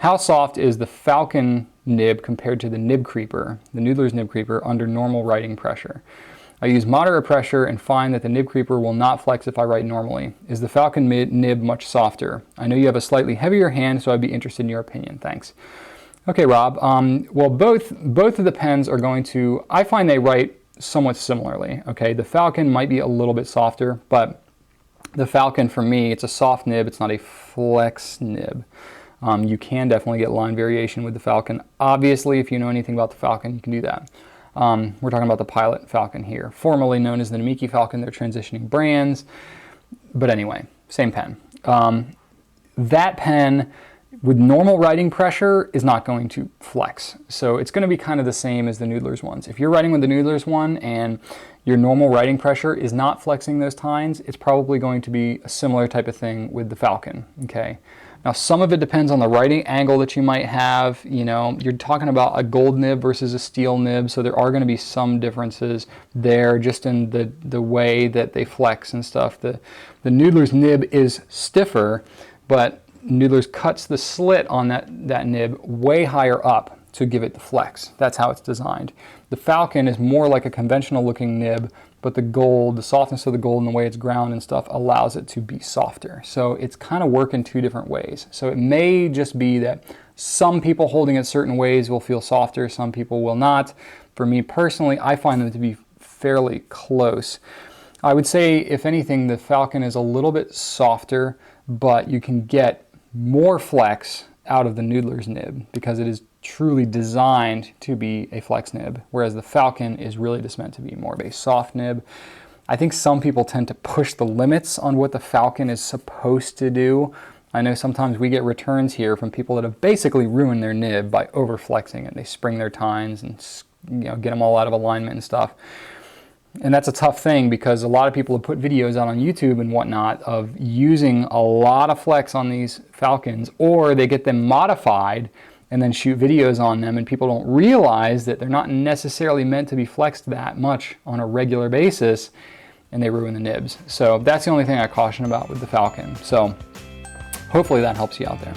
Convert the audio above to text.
How soft is the Falcon Nib compared to the Nib Creeper, the Noodler's Nib Creeper, under normal writing pressure? I use moderate pressure and find that the Nib Creeper will not flex if I write normally. Is the Falcon Nib much softer? I know you have a slightly heavier hand, so I'd be interested in your opinion. Thanks. Okay, Rob. Well, both of the pens are going to, I find they write somewhat similarly. Okay, the Falcon might be a little bit softer, but the Falcon, for me, it's a soft nib. It's not a flex nib. You can definitely get line variation with the Falcon. Obviously, if you know anything about the Falcon, you can do that. We're talking about the Pilot Falcon here, formerly known as the Namiki Falcon. They're transitioning brands. But anyway, same pen. That pen, with normal writing pressure, is not going to flex. So it's going to be kind of the same as the Noodler's ones. If you're writing with the Noodler's one and your normal writing pressure is not flexing those tines, it's probably going to be a similar type of thing with the Falcon, okay? Now, some of it depends on the writing angle that you might have. You know, you're talking about a gold nib versus a steel nib, so there are going to be some differences there just in the way that they flex and stuff. The Noodler's nib is stiffer, but Noodler's cuts the slit on that nib way higher up to give it the flex. That's how it's designed. The Falcon is more like a conventional looking nib, but the softness of the gold and the way it's ground and stuff allows it to be softer. So it's kind of working two different ways. So it may just be that some people holding it certain ways will feel softer, some people will not. For me personally, I find them to be fairly close. I would say, if anything, the Falcon is a little bit softer, but you can get more flex out of the Noodler's nib because it is truly designed to be a flex nib, whereas the Falcon is really just meant to be more of a soft nib. I think some people tend to push the limits on what the Falcon is supposed to do. I know sometimes we get returns here from people that have basically ruined their nib by over flexing it. They spring their tines and, you know, get them all out of alignment and stuff. And that's a tough thing because a lot of people have put videos out on YouTube and whatnot of using a lot of flex on these Falcons, or they get them modified and then shoot videos on them, and people don't realize that they're not necessarily meant to be flexed that much on a regular basis, and they ruin the nibs. So that's the only thing I caution about with the Falcon. So hopefully that helps you out there.